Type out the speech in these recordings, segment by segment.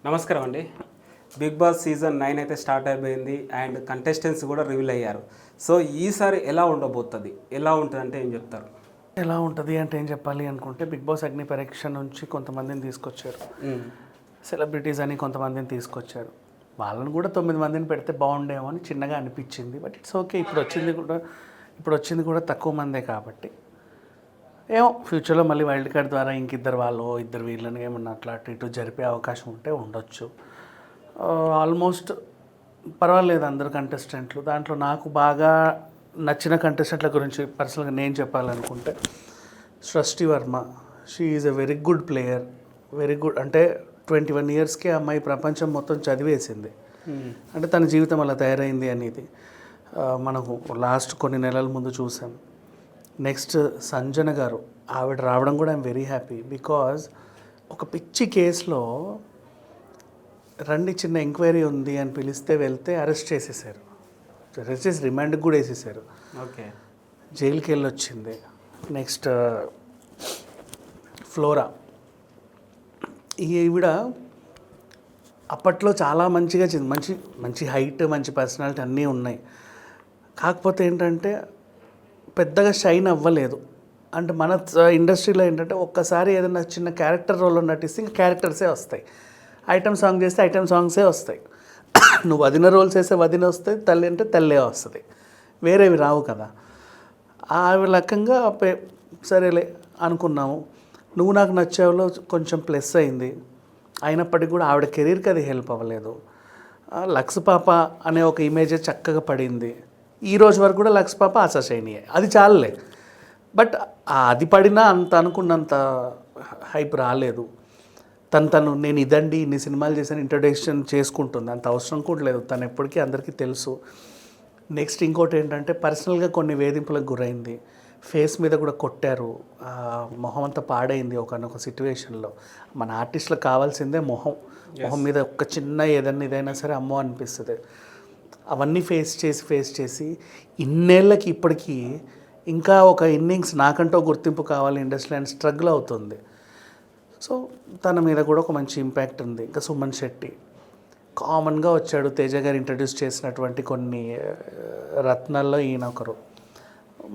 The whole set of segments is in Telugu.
నమస్కారం అండి. బిగ్ బాస్ సీజన్ 9 అయితే స్టార్ట్ అయిపోయింది అండ్ కంటెస్టెంట్స్ కూడా రివీల్ అయ్యారు. సో ఈసారి ఎలా ఉండబోతుంది, ఎలా ఉంటుంది అంటే ఏం చెప్తారు? ఎలా ఉంటుంది అంటే ఏం చెప్పాలి అనుకుంటే, బిగ్ బాస్ అగ్ని పరీక్ష నుంచి కొంతమందిని తీసుకొచ్చారు, సెలబ్రిటీస్ అని కొంతమందిని తీసుకొచ్చారు. వాళ్ళని కూడా 9 మందిని పెడితే బాగుండేమో అని చిన్నగా అనిపించింది. But it's okay. ఇప్పుడు వచ్చింది కూడా తక్కువ మందే కాబట్టి ఏమో ఫ్యూచర్లో మళ్ళీ వైల్డ్ కార్డ్ ద్వారా ఇంకిద్దరు వాళ్ళు ఇద్దరు వీళ్ళని ఏమన్నా అట్లా అటు ఇటు జరిపే అవకాశం ఉంటే ఉండొచ్చు. ఆల్మోస్ట్ పర్వాలేదు అందరు కంటెస్టెంట్లు. దాంట్లో నాకు బాగా నచ్చిన కంటెస్టెంట్ల గురించి పర్సనల్గా నేను చెప్పాలనుకుంటే, సృష్టి Varma. She is a very good player. Very good అంటే 21 ఇయర్స్కే అమ్మాయి ప్రపంచం మొత్తం చదివేసింది. అంటే తన జీవితం అలా తయారైంది అనేది మనకు లాస్ట్ కొన్ని నెలల ముందు చూసాం. నెక్స్ట్ సంజన గారు, ఆవిడ రావడం కూడా ఐఎమ్ వెరీ హ్యాపీ. బికాజ్ ఒక పిచ్చి కేసులో రండి చిన్న ఎంక్వైరీ ఉంది అని పిలిస్తే వెళ్తే అరెస్ట్ చేసేసారు. అరెస్ట్ చేసి రిమాండ్కి కూడా వేసేసారు. ఓకే, జైలుకి వెళ్ళి వచ్చింది. నెక్స్ట్ ఫ్లోరా, ఈవిడ అప్పట్లో చాలా మంచిగా మంచి మంచి హైట్, మంచి పర్సనాలిటీ అన్నీ ఉన్నాయి. కాకపోతే ఏంటంటే పెద్దగా షైన్ అవ్వలేదు. అంటే మన ఇండస్ట్రీలో ఏంటంటే ఒక్కసారి ఏదైనా చిన్న క్యారెక్టర్ రోల్లో నటిస్తే ఇంకా క్యారెక్టర్సే వస్తాయి. ఐటమ్ సాంగ్ చేస్తే ఐటమ్ సాంగ్సే వస్తాయి. నువ్వు వదిన రోల్స్ వేస్తే వదిన వస్తాయి, తల్లి అంటే తల్లే వస్తుంది, వేరేవి రావు కదా. ఆ రకంగా సరేలే అనుకున్నాము. నువ్వు నాకు నచ్చేవలో కొంచెం ప్లస్ అయింది. అయినప్పటికీ కూడా ఆవిడ కెరీర్కి అది హెల్ప్ అవ్వలేదు. లక్స్ పాప అనే ఒక ఇమేజే చక్కగా పడింది. ఈ రోజు వరకు కూడా లక్స్ పాప ఆశాశైనియే, అది చాలులే. బట్ అది పడినా అంత అనుకున్నంత హైప్ రాలేదు. తను నేను ఇదండి ఇన్ని సినిమాలు చేశాను ఇంట్రొడక్షన్ చేసుకుంటుంది, అంత అవసరం కూడా లేదు. తను ఎప్పటికీ అందరికీ తెలుసు. నెక్స్ట్ ఇంకోటి ఏంటంటే పర్సనల్గా కొన్ని వేధింపులకు గురైంది. ఫేస్ మీద కూడా కొట్టారు. మొహం అంతా పాడైంది ఒకనొక సిచ్యువేషన్లో. మన ఆర్టిస్టులకు కావాల్సిందే మొహం మీద ఒక చిన్న ఇదైనా సరే అమ్మో అనిపిస్తుంది. అవన్నీ ఫేస్ చేసి ఇన్నేళ్ళకి ఇప్పటికీ ఇంకా ఒక ఇన్నింగ్స్ నాకంటూ గుర్తింపు కావాలి ఇండస్ట్రీ అని స్ట్రగుల్ అవుతుంది. సో తన మీద కూడా ఒక మంచి ఇంపాక్ట్ ఉంది. ఇంకా సుమన్ శెట్టి కామన్గా వచ్చాడు. తేజ గారు ఇంట్రడ్యూస్ చేసినటువంటి కొన్ని రత్నాల్లో ఈయన ఒకరు.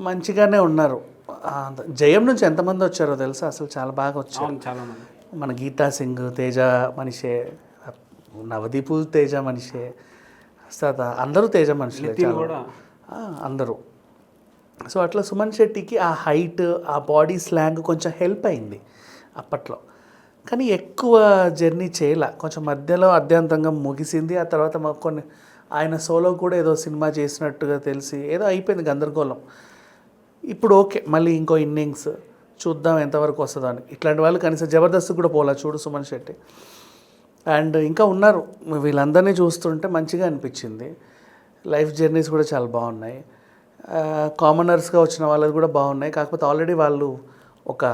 మంచిగానే ఉన్నారు. జయం నుంచి ఎంతమంది వచ్చారో తెలుసా? అసలు చాలా బాగా వచ్చారు చాలామంది. మన గీతా సింగ్ తేజ మనిషే, నవదీపు తేజ మనిషే, అందరూ తేజ మనుషులే కూడా అందరూ. సో అట్లా సుమన్ శెట్టికి ఆ హైట్, ఆ బాడీ స్లాంగ్ కొంచెం హెల్ప్ అయింది అప్పట్లో. కానీ ఎక్కువ జర్నీ చేయలే, కొంచెం మధ్యలో అద్యంతంగా ముగిసింది. ఆ తర్వాత కొన్ని ఆయన సోలో కూడా ఏదో సినిమా చేసినట్టుగా తెలిసి ఏదో అయిపోయింది గందరగోళం. ఇప్పుడు ఓకే, మళ్ళీ ఇంకో ఇన్నింగ్స్ చూద్దాం ఎంతవరకు వస్తుందో అని. ఇట్లాంటి వాళ్ళు కనీసం జబర్దస్త్ కూడా పోలా చూడు సుమన్ శెట్టి. అండ్ ఇంకా ఉన్నారు. వీళ్ళందరినీ చూస్తుంటే మంచిగా అనిపించింది. లైఫ్ జర్నీస్ కూడా చాలా బాగున్నాయి. కామనర్స్గా వచ్చిన వాళ్ళది కూడా బాగున్నాయి. కాకపోతే ఆల్రెడీ వాళ్ళు ఒక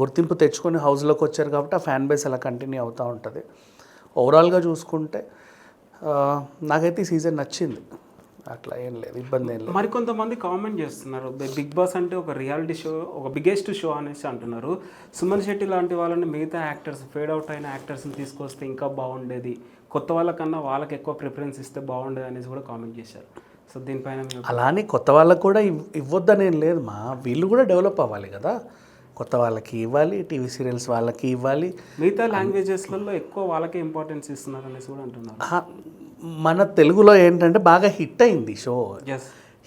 గుర్తింపు తెచ్చుకొని హౌస్లోకి వచ్చారు కాబట్టి ఆ ఫ్యాన్ బేస్ అలా కంటిన్యూ అవుతూ ఉంటుంది. ఓవరాల్గా చూసుకుంటే నాకైతే ఈ సీజన్ నచ్చింది. అట్లా ఏం లేదు, ఇబ్బంది ఏం లేదు. మరికొంతమంది కామెంట్ చేస్తున్నారు, బిగ్ బాస్ అంటే ఒక రియాలిటీ షో, ఒక బిగ్గెస్ట్ షో అనేసి అంటున్నారు. సుమన్ శెట్టి లాంటి వాళ్ళని మిగతా యాక్టర్స్, ఫేడ్ అవుట్ అయిన యాక్టర్స్ని తీసుకొస్తే ఇంకా బాగుండేది, కొత్త వాళ్ళకన్నా వాళ్ళకి ఎక్కువ ప్రిఫరెన్స్ ఇస్తే బాగుండేది అనేసి కూడా కామెంట్ చేశారు. సో దీనిపైన అలానే కొత్త వాళ్ళకు కూడా ఇవ్వద్దనేం లేదు. వీళ్ళు కూడా డెవలప్ అవ్వాలి కదా. కొత్త వాళ్ళకి ఇవ్వాలి, టీవీ సీరియల్స్ వాళ్ళకి ఇవ్వాలి. మిగతా లాంగ్వేజెస్లలో ఎక్కువ వాళ్ళకే ఇంపార్టెన్స్ ఇస్తున్నారు అనేసి కూడా అంటున్నారు. మన తెలుగులో ఏంటంటే బాగా హిట్ అయింది షో.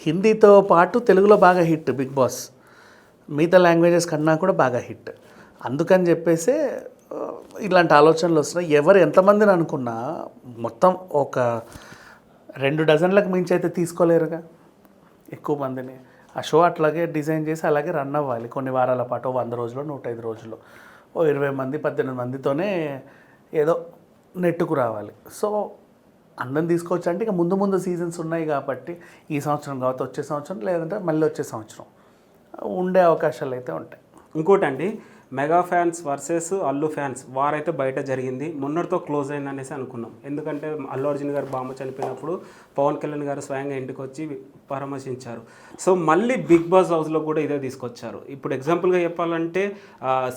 హిందీతో పాటు తెలుగులో బాగా హిట్ బిగ్ బాస్. మిగతా లాంగ్వేజెస్ కన్నా కూడా బాగా హిట్. అందుకని చెప్పేసి ఇలాంటి ఆలోచనలు వస్తున్నాయి. ఎవరు ఎంతమందిని అనుకున్నా మొత్తం ఒక 2 డజన్లకు మించి అయితే తీసుకోలేరుగా ఎక్కువ మందిని. ఆ షో అట్లాగే డిజైన్ చేసి అలాగే రన్ అవ్వాలి. కొన్ని వారాల పాటు 100 రోజులు 105 రోజులు 20 మంది 18 మందితోనే ఏదో నెట్టుకు రావాలి. సో అందరం తీసుకోవచ్చు అంటే ఇక ముందు సీజన్స్ ఉన్నాయి కాబట్టి ఈ సంవత్సరం కాబట్టి వచ్చే సంవత్సరం, లేదంటే మళ్ళీ వచ్చే సంవత్సరం ఉండే అవకాశాలు అయితే ఉంటాయి. ఇంకోటి అండి, mega fans versus Allu fans వారైతే బయట జరిగింది. మొన్నటితో క్లోజ్ అయింది అనేసి అనుకున్నాం. ఎందుకంటే అల్లు అర్జున్ గారు బామ్మ చనిపోయినప్పుడు పవన్ కళ్యాణ్ గారు స్వయంగా ఇంటికి వచ్చి పరామర్శించారు. సో మళ్ళీ బిగ్ బాస్ హౌస్లో కూడా ఇదే తీసుకొచ్చారు. ఇప్పుడు ఎగ్జాంపుల్గా చెప్పాలంటే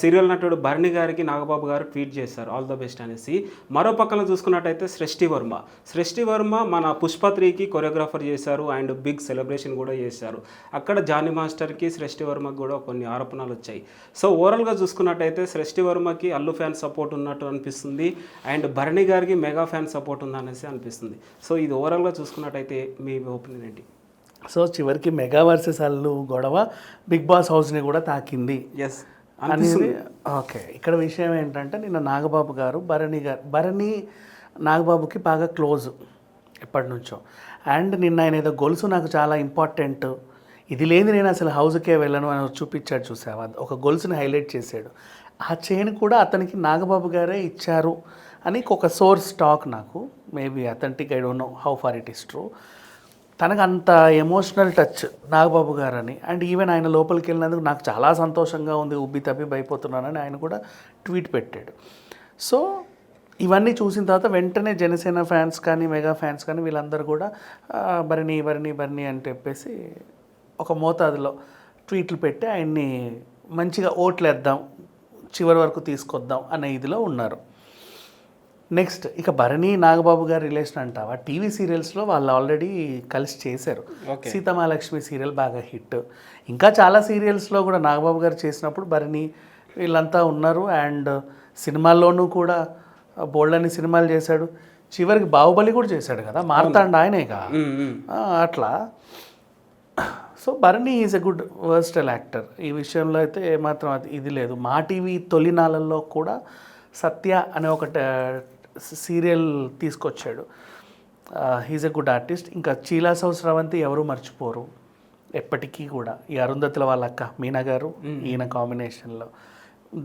సీరియల్ నటుడు భరణి గారికి నాగబాబు గారు ట్వీట్ చేశారు ఆల్ ద బెస్ట్ అనేసి. మరో పక్కన చూసుకున్నట్టయితే సృష్టి వర్మ మన పుష్ప 3కి కొరియోగ్రాఫర్ చేశారు అండ్ బిగ్ సెలబ్రేషన్ కూడా చేశారు. అక్కడ జానీ మాస్టర్కి సృష్టి వర్మకి కూడా కొన్ని ఆరోపణలు వచ్చాయి. సో ఓవరాల్గా చూసుకున్నట్టయితే సృష్టి వర్మకి అల్లు ఫ్యాన్ సపోర్ట్ ఉన్నట్టు అనిపిస్తుంది అండ్ భరణి గారికి మెగా ఫ్యాన్ సపోర్ట్ ఉందనేసి అనిపిస్తుంది. సో ఇది ఓవరాల్గా చూసుకున్నట్టయితే మీ ఒపీనియన్ ఏంటి? సో చివరికి మెగా వర్సెస్ అల్లు గొడవ బిగ్ బాస్ హౌస్ని కూడా తాకింది. ఎస్ అనేది ఓకే. ఇక్కడ విషయం ఏంటంటే నిన్న నాగబాబు గారు భరణి నాగబాబుకి బాగా క్లోజ్ ఎప్పటి నుంచో. అండ్ నిన్న ఆయన ఏదో గొలుసు నాకు చాలా ఇంపార్టెంట్, ఇది లేని నేను అసలు హౌస్కే వెళ్ళను అని చూపించాడు. చూసావా, ఒక గొలుసుని హైలైట్ చేశాడు. ఆ చైన్ కూడా అతనికి నాగబాబు గారే ఇచ్చారు అని ఒక సోర్స్ టాక్. నాకు maybe authentic, I don't know how far it is true. తనకు అంత ఎమోషనల్ టచ్ నాగబాబు గారని. అండ్ ఈవెన్ ఆయన లోపలికి వెళ్ళినందుకు నాకు చాలా సంతోషంగా ఉంది, ఉబ్బి తబ్బి అయిపోతున్నానని ఆయన కూడా ట్వీట్ పెట్టాడు. సో ఇవన్నీ చూసిన తర్వాత వెంటనే జనసేన ఫ్యాన్స్ కానీ మెగా ఫ్యాన్స్ కానీ వీళ్ళందరూ కూడా భరణి అని చెప్పేసి ఒక మోతాదులో ట్వీట్లు పెట్టి ఆయన్ని మంచిగా ఓట్లు వేద్దాం, చివరి వరకు తీసుకొద్దాం అనే ఇదిలో ఉన్నారు. నెక్స్ట్ ఇక భరణి నాగబాబు గారి రిలేషన్ అంటావా, టీవీ సీరియల్స్లో వాళ్ళు ఆల్రెడీ కలిసి చేశారు. సీతమహాలక్ష్మి సీరియల్ బాగా హిట్. ఇంకా చాలా సీరియల్స్లో కూడా నాగబాబు గారు చేసినప్పుడు భరణి వీళ్ళంతా ఉన్నారు. అండ్ సినిమాల్లోనూ కూడా బోల్డని సినిమాలు చేశాడు. చివరికి బాహుబలి కూడా చేశాడు కదా, మార్తాండ ఆయనేగా. అట్లా so Bharani is a good versatile actor. ఈ విషయంలో అయితే ఏమాత్రం ఇది లేదు. మా టీవీ తొలినాళ్ళల్లో కూడా సత్య అనే ఒక సీరియల్ తీసుకొచ్చాడు. He's a good artist. ఇంకా చీలాసౌ స్రవంతి ఎవరు మర్చిపోరు ఎప్పటికీ కూడా. ఈ అరుంధతుల వాళ్ళ అక్క మీనా గారు ఈయన కాంబినేషన్లో.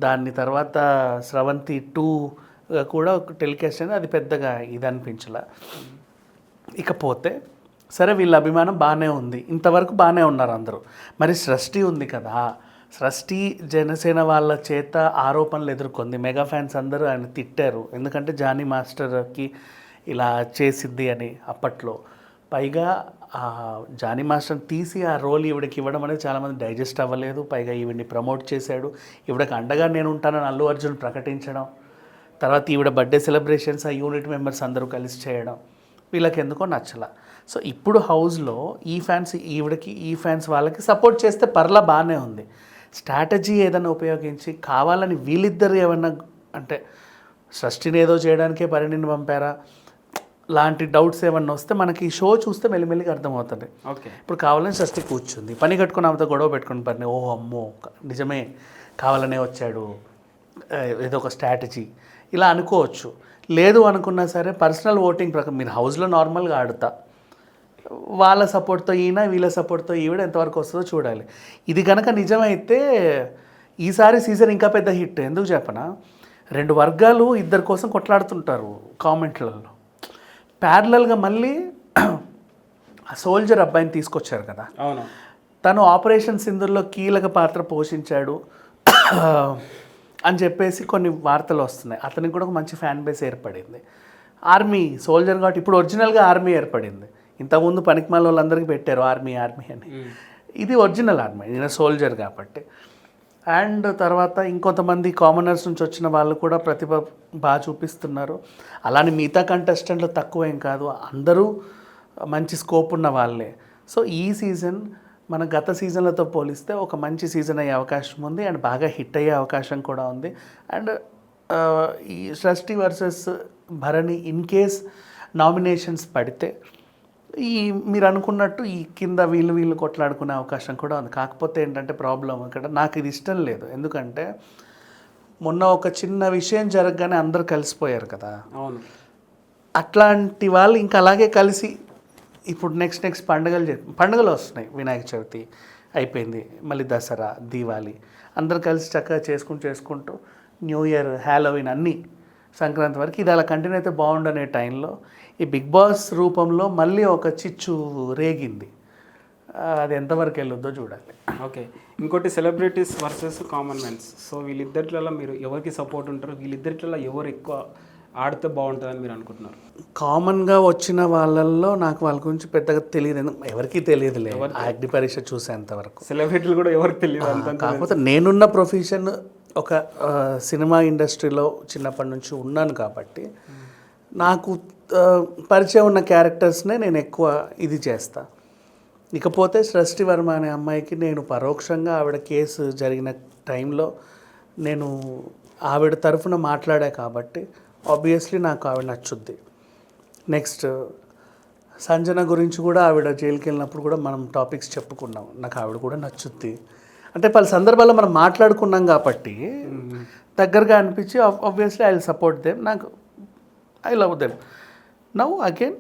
దాని తర్వాత స్రవంతి 2 కూడా టెలికాస్ట్ అయింది, అది పెద్దగా ఇది అనిపించలే. ఇకపోతే సరే వీళ్ళ అభిమానం బాగానే ఉంది, ఇంతవరకు బాగానే ఉన్నారు అందరూ. మరి సృష్టి ఉంది కదా, సృష్టి జనసేన వాళ్ళ చేత ఆరోపణలు ఎదుర్కొంది. మెగా ఫ్యాన్స్ అందరూ ఆయన తిట్టారు, ఎందుకంటే జానీ మాస్టర్కి ఇలా చేసిద్ది అని అప్పట్లో. పైగా జానీ మాస్టర్ని తీసి ఆ రోల్ ఈవిడకి ఇవ్వడం అనేది చాలామంది డైజెస్ట్ అవ్వలేదు. పైగా ఈవిడ్ని ప్రమోట్ చేశాడు, ఈవిడకి అండగా నేను ఉంటానని అల్లు అర్జున్ ప్రకటించడం, తర్వాత ఈవిడ బర్త్డే సెలబ్రేషన్స్ ఆ యూనిట్ మెంబర్స్ అందరూ కలిసి చేయడం వీళ్ళకి ఎందుకో నచ్చల. సో ఇప్పుడు హౌస్లో ఈ ఫ్యాన్స్ ఈవిడకి ఈ ఫ్యాన్స్ వాళ్ళకి సపోర్ట్ చేస్తే పర్లా బాగానే ఉంది. స్ట్రాటజీ ఏదైనా ఉపయోగించి కావాలని వీళ్ళిద్దరు ఏమన్నా అంటే సృష్టిని ఏదో చేయడానికే భరణిని పంపారా లాంటి డౌట్స్ ఏమన్నా వస్తే మనకి ఈ షో చూస్తే మెల్లిమెల్లిగా అర్థమవుతుంది. ఓకే, ఇప్పుడు కావాలని సృష్టి కూర్చుంది, పని కట్టుకుని ఆమెతో గొడవ పెట్టుకుని భరణి, ఓ అమ్మో నిజమే కావాలనే వచ్చాడు, ఏదో ఒక స్ట్రాటజీ ఇలా అనుకోవచ్చు. లేదు అనుకున్నా సరే పర్సనల్ ఓటింగ్ ప్రకారం మీరు హౌస్లో నార్మల్గా ఆడుతా, వాళ్ళ సపోర్ట్తో ఈయన వీళ్ళ సపోర్ట్తో ఈవిడ ఎంతవరకు వస్తుందో చూడాలి. ఇది కనుక నిజమైతే ఈసారి సీజన్ ఇంకా పెద్ద హిట్. ఎందుకు చెప్పనా, 2 వర్గాలు ఇద్దరి కోసం కొట్లాడుతుంటారు కామెంట్లలో. ప్యారలల్గా మళ్ళీ ఆ సోల్జర్ అబ్బాయిని తీసుకొచ్చారు కదా, అవును, తను ఆపరేషన్ సింధూర్లో కీలక పాత్ర పోషించాడు అని చెప్పేసి కొన్ని వార్తలు వస్తున్నాయి. అతనికి కూడా ఒక మంచి ఫ్యాన్ బేస్ ఏర్పడింది. ఆర్మీ సోల్జర్ కాబట్టి ఇప్పుడు ఒరిజినల్గా ఆర్మీ ఏర్పడింది. ఇంతకుముందు పనికిమాల వాళ్ళందరికీ పెట్టారు ఆర్మీ అని, ఇది ఒరిజినల్ ఆర్మీ, ఈయన సోల్జర్ కాబట్టి. అండ్ తర్వాత ఇంకొంతమంది కామనర్స్ నుంచి వచ్చిన వాళ్ళు కూడా ప్రతిభ బాగా చూపిస్తున్నారు. అలానే మిగతా కంటెస్టెంట్లు తక్కువేం కాదు, అందరూ మంచి స్కోప్ ఉన్న వాళ్ళే. సో ఈ సీజన్ మన గత సీజన్లతో పోలిస్తే ఒక మంచి సీజన్ అయ్యే అవకాశం ఉంది అండ్ బాగా హిట్ అయ్యే అవకాశం కూడా ఉంది. అండ్ ఈ సృష్టి versus Bharani in case nominations పడితే ఈ మీరు అనుకున్నట్టు ఈ కింద వీళ్ళు కొట్లాడుకునే అవకాశం కూడా ఉంది. కాకపోతే ఏంటంటే ప్రాబ్లం ఇక్కడ నాకు ఇది ఇష్టం లేదు. ఎందుకంటే మొన్న ఒక చిన్న విషయం జరగగానే అందరు కలిసిపోయారు కదా, అవును, అట్లాంటి వాళ్ళు ఇంకా అలాగే కలిసి ఇప్పుడు నెక్స్ట్ పండుగలు వస్తున్నాయి. వినాయక చవితి అయిపోయింది, మళ్ళీ దసరా, దీవాలి, అందరు కలిసి చక్కగా చేసుకుంటూ న్యూ ఇయర్, హ్యాలోవిన్ అన్నీ సంక్రాంతి వరకు ఇది అలా కంటిన్యూ అయితే బాగుండనే టైంలో ఈ బిగ్ బాస్ రూపంలో మళ్ళీ ఒక చిచ్చు రేగింది. అది ఎంతవరకు వెళ్ళొద్దో చూడాలి. ఓకే, ఇంకోటి celebrities versus common mans. So వీళ్ళిద్దరిలో మీరు ఎవరికి సపోర్ట్ ఉంటారు? వీళ్ళిద్దరిలో ఎవరు ఎక్కువ ఆడితే బాగుంటుందని మీరు అనుకుంటున్నారు? కామన్గా వచ్చిన వాళ్ళల్లో నాకు వాళ్ళ గురించి పెద్దగా తెలియదు, ఎవరికీ తెలియదులే అగ్ని పరీక్ష చూసేంతవరకు. సెలబ్రిటీలు కూడా ఎవరికి తెలియదు అంత. కాకపోతే నేనున్న ప్రొఫెషన్ ఒక సినిమా ఇండస్ట్రీలో చిన్నప్పటి నుంచి ఉన్నాను కాబట్టి నాకు పరిచయం ఉన్న క్యారెక్టర్స్నే నేను ఎక్కువ ఇది చేస్తా. ఇకపోతే సృష్టి వర్మ అనే అమ్మాయికి నేను పరోక్షంగా ఆవిడ కేసు జరిగిన టైంలో నేను ఆవిడ తరఫున మాట్లాడా కాబట్టి ఆబ్వియస్లీ నాకు ఆవిడ నచ్చుద్ది. నెక్స్ట్ సంజన గురించి కూడా ఆవిడ జైలుకి వెళ్ళినప్పుడు కూడా మనం టాపిక్స్ చెప్పుకున్నాం, నాకు ఆవిడ కూడా నచ్చుద్ది. అంటే పలు సందర్భాల్లో మనం మాట్లాడుకున్నాం కాబట్టి దగ్గరగా అనిపించి obviously I will support them. నాకు I love them. Now again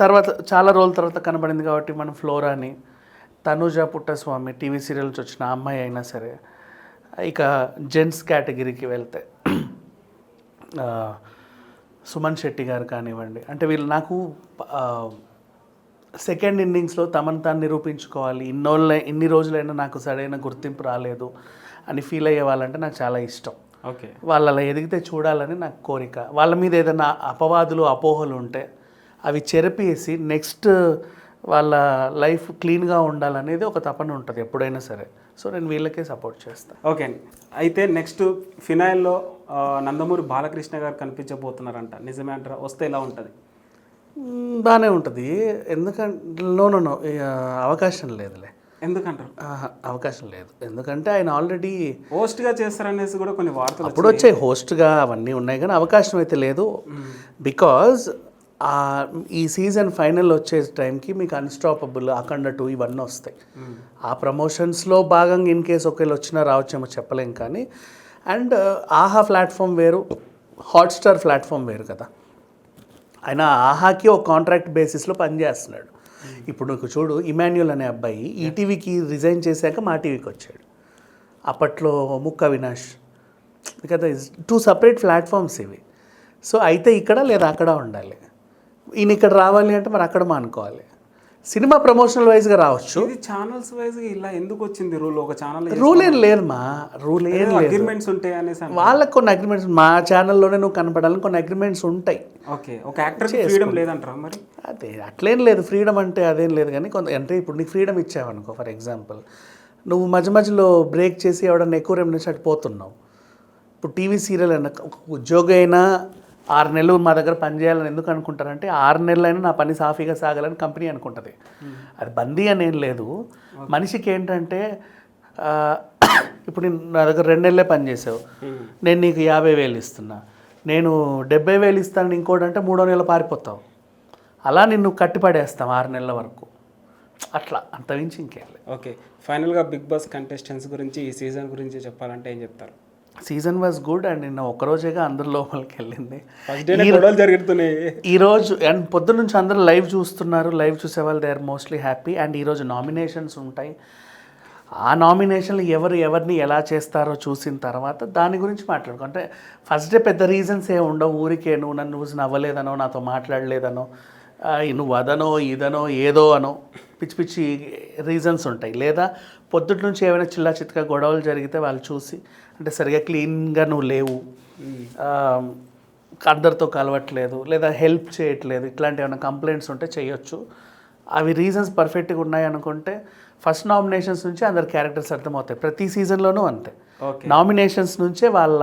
తర్వాత చాలా రోజుల తర్వాత కనబడింది కాబట్టి మనం ఫ్లోరాని, తనూజ పుట్టస్వామి టీవీ సీరియల్స్ వచ్చిన అమ్మాయి అయినా సరే, ఇక జెంట్స్ కేటగిరీకి వెళ్తే సుమన్ శెట్టి గారు కానివ్వండి, అంటే వీళ్ళు నాకు సెకండ్ ఇన్నింగ్స్లో తమను తాను నిరూపించుకోవాలి, ఇన్ని రోజులైనా నాకు సరైన గుర్తింపు రాలేదు అని ఫీల్ అయ్యే వాళ్ళంటే నాకు చాలా ఇష్టం. ఓకే, వాళ్ళు అలా ఎదిగితే చూడాలని నాకు కోరిక. వాళ్ళ మీద ఏదైనా అపవాదులు అపోహలు ఉంటే అవి చెరిపేసి నెక్స్ట్ వాళ్ళ లైఫ్ క్లీన్గా ఉండాలనేది ఒక తపన ఉంటుంది ఎప్పుడైనా సరే. సో నేను వీళ్ళకే సపోర్ట్ చేస్తాను. ఓకే అండి. అయితే నెక్స్ట్ ఫినాయిల్లో నందమూరి బాలకృష్ణ గారు కనిపించబోతున్నారంట, నిజమే అంటారా? వస్తే ఎలా ఉంటుంది? బాగానే ఉంటుంది. ఎందుకంటే నో అవకాశం లేదులే. ఎందుకంటారు? అవకాశం లేదు, ఎందుకంటే ఆయన ఆల్రెడీ హోస్ట్గా చేస్తారనేసి కూడా కొన్ని వార్తలు అప్పుడు వచ్చాయి, హోస్ట్గా అవన్నీ ఉన్నాయి, కానీ అవకాశం అయితే లేదు. బికాజ్ ఈ సీజన్ ఫైనల్ వచ్చే టైంకి మీకు అన్స్టాపబుల్, అఖండ 2 ఇవన్నీ వస్తాయి. ఆ ప్రమోషన్స్లో భాగంగా ఇన్ కేసు ఒకవేళ వచ్చినా రావచ్చేమో చెప్పలేం. కానీ అండ్ ఆహా ప్లాట్ఫామ్ వేరు, హాట్స్టార్ ప్లాట్ఫామ్ వేరు కదా. ఆయన ఆహాకి ఒక కాంట్రాక్ట్ బేసిస్లో పనిచేస్తున్నాడు. ఇప్పుడు నువ్వు చూడు, ఇమాన్యుల్ అనే అబ్బాయి ఈటీవీకి రిజైన్ చేశాక మా టీవీకి వచ్చాడు. అప్పట్లో ముక్క అవినాష్ కదా, 2 సపరేట్ ప్లాట్ఫామ్స్ ఇవి. సో అయితే ఇక్కడ లేదా అక్కడ ఉండాలి. ఈయన ఇక్కడ రావాలి అంటే మరి అక్కడ మానుకోవాలి. సినిమా ప్రమోషనల్ వైజ్గా రావచ్చు. ఇది ఛానల్స్ వైజ్గా ఇలా ఎందుకు వచ్చింది రూల్? ఒక ఛానల్ రూల్ ఏం లేదు మా, రూల్ ఏం లేదు. అగ్రిమెంట్స్ ఉంటాయి అనేసి వాళ్ళకి కొన్ని అగ్రిమెంట్స్, మా ఛానల్లోనే నువ్వు కనపడాలని కొన్ని అగ్రిమెంట్స్ ఉంటాయి. ఓకే, ఒక యాక్టర్ ఫ్రీడమ్ లేదంటారా మరి? అదే అట్లేం లేదు, ఫ్రీడమ్ అంటే అదేం లేదు. కానీ కొంత అంటే ఇప్పుడు నీకు ఫ్రీడమ్ ఇచ్చావనుకో, ఫర్ ఎగ్జాంపుల్ నువ్వు మధ్య మధ్యలో బ్రేక్ చేసి ఎవడన్నా ఎక్కువ రెమ్యూనరేషన్ అటు పోతున్నావు. ఇప్పుడు టీవీ సీరియల్ అయినా ఒక ఉద్యోగి అయినా 6 నెలలు మా దగ్గర పనిచేయాలని ఎందుకు అనుకుంటారంటే 6 నెలలైనా నా పని సాఫీగా సాగాలని కంపెనీ అనుకుంటుంది. అది బందీ అని ఏం లేదు. మనిషికి ఏంటంటే ఇప్పుడు నా దగ్గర 2 నెలలే పనిచేసావు, నేను నీకు 50,000 ఇస్తున్నా, నేను 70,000 ఇస్తాను ఇంకోటి అంటే 3వ నెల పారిపోతావు. అలా నిన్ను కట్టిపడేస్తాం 6 నెలల వరకు. అట్లా అంతమించి ఇంకేం లేదు. ఓకే, ఫైనల్గా బిగ్ బాస్ కంటెస్టెంట్స్ గురించి, ఈ సీజన్ గురించి చెప్పాలంటే ఏం చెప్తారు? సీజన్ వాజ్ గుడ్ అండ్ నిన్న ఒక్కరోజేగా అందరు లోపలికి వెళ్ళింది. జరుగుతున్నాయి ఈరోజు అండ్ పొద్దు నుంచి అందరూ లైవ్ చూస్తున్నారు. లైవ్ చూసే వాళ్ళు they are mostly happy. And ఈరోజు నామినేషన్స్ ఉంటాయి. ఆ నామినేషన్లు ఎవరిని ఎలా చేస్తారో చూసిన తర్వాత దాని గురించి మాట్లాడుకో. అంటే ఫస్ట్ డే పెద్ద రీజన్స్ ఏ ఉండవు. ఊరికే నువ్వు నన్ను చూసి నవ్వలేదనో, నాతో మాట్లాడలేదనో, నువ్వు అదనో ఇదనో ఏదో అనో పిచ్చి పిచ్చి రీజన్స్ ఉంటాయి. లేదా పొద్దుటి నుంచి ఏమైనా చిల్లా చిత్తుగా గొడవలు జరిగితే వాళ్ళు చూసి, అంటే సరిగా క్లీన్గా నువ్వు లేవు, అందరితో కలవట్లేదు, లేదా హెల్ప్ చేయట్లేదు, ఇట్లాంటి ఏమైనా కంప్లైంట్స్ ఉంటే చేయొచ్చు. అవి రీజన్స్ పర్ఫెక్ట్గా ఉన్నాయి అనుకుంటే ఫస్ట్ నామినేషన్స్ నుంచి అందరి క్యారెక్టర్స్ అర్థమవుతాయి. ప్రతి సీజన్లోనూ అంతే. నామినేషన్స్ నుంచే వాళ్ళ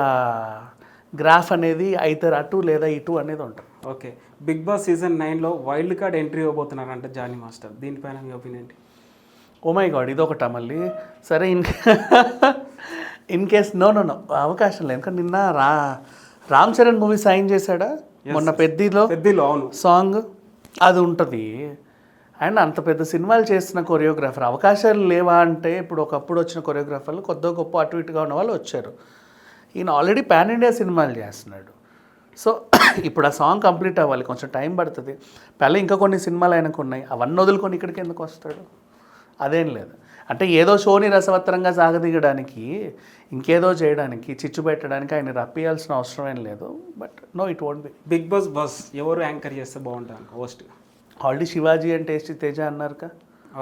గ్రాఫ్ అనేది అయితే అటు లేదా ఇటు అనేది ఉంటుంది. ఓకే, బిగ్ బాస్ సీజన్ 9లో వైల్డ్ కార్డ్ ఎంట్రీ ఇవ్వబోతున్నారంటే జానీ మాస్టర్, దీనిపైన మీ ఒపీనియన్ ఏంటి? ఓ మై గాడ్, ఇదొకటా మళ్ళీ? సరే, ఇన్ కేస్ నో అవకాశం లేదు. ఎందుకంటే నిన్న రామ్ చరణ్ మూవీ సైన్ చేశాడా మొన్న పెద్దిలో అవును సాంగ్, అది ఉంటుంది. అండ్ అంత పెద్ద సినిమాలు చేస్తున్న కొరియోగ్రాఫర్ అవకాశాలు లేవా అంటే, ఇప్పుడు ఒకప్పుడు వచ్చిన కొరియోగ్రాఫర్లు కొద్ది గొప్ప అటు ఇటుగా ఉన్న వాళ్ళు వచ్చారు. ఈయన ఆల్రెడీ పాన్ ఇండియా సినిమాలు చేస్తున్నాడు. సో ఇప్పుడు ఆ సాంగ్ కంప్లీట్ అవ్వాలి, కొంచెం టైం పడుతుంది. పల్లె ఇంకా కొన్ని సినిమాలు ఆయనకు ఉన్నాయి, అవన్నీ వదులుకొని ఇక్కడికి ఎందుకు వస్తాడు? అదేం లేదు. అంటే ఏదో షోని రసవత్తరంగా సాగదీయడానికి, ఇంకేదో చేయడానికి, చిచ్చు పెట్టడానికి ఆయన రప్పియాల్సిన అవసరం ఏం లేదు. But no, it won't be. Bigg Boss ఎవరు యాంకర్ చేస్తే బాగుంటుంది host? Already Shivaji and tasty Teja అన్నారుగా.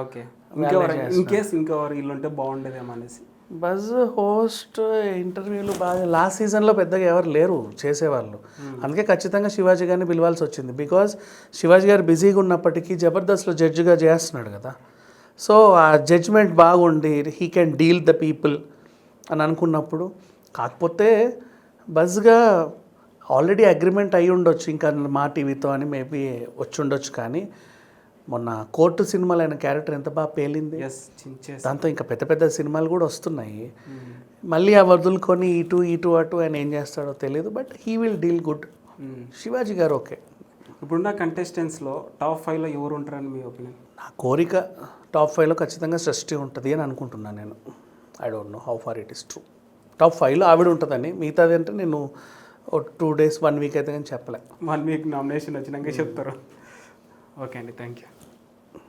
ఓకే, ఇంకెవరు వీళ్ళు ఉంటే బాగుండేదేమో అనేసి. బజ్ హోస్ట్ ఇంటర్వ్యూలు బాగా లాస్ట్ సీజన్లో పెద్దగా ఎవరు లేరు చేసేవాళ్ళు, అందుకే ఖచ్చితంగా శివాజీ గారిని పిలవాల్సి వచ్చింది. బికాజ్ శివాజీ గారు బిజీగా ఉన్నప్పటికీ జబర్దస్త్లో జడ్జిగా చేస్తున్నాడు కదా, సో ఆ జడ్జ్మెంట్ బాగుండి he can deal the people అని అనుకున్నప్పుడు. కాకపోతే బజ్గా ఆల్రెడీ అగ్రిమెంట్ అయ్యి ఉండొచ్చు ఇంకా మా టీవీతో అని మేబీ వచ్చి ఉండొచ్చు, కానీ మొన్న కోర్టు సినిమాలో ఆయన క్యారెక్టర్ ఎంత బాగా పేలింది. దాంతో ఇంకా పెద్ద పెద్ద సినిమాలు కూడా వస్తున్నాయి. మళ్ళీ ఆ వదులుకొని ఇటు అటు ఆయన ఏం చేస్తాడో తెలియదు, but he will deal good. Shivaji గారు ఓకే. ఇప్పుడున్న కంటెస్టెంట్స్లో టాప్ 5లో ఎవరు ఉంటారని మీ ఒపీనియన్? నా కోరిక టాప్ 5లో ఖచ్చితంగా సృష్టి ఉంటుంది అని అనుకుంటున్నాను నేను. I don't know how far it is true. Top 5లో ఆవిడ ఉంటుందని, మిగతాది అంటే నేను 2 days 1 week అయితే కానీ చెప్పలే. 1 week నామినేషన్ వచ్చినాక చెప్తారు. ఓకే అండి, థ్యాంక్ యూ.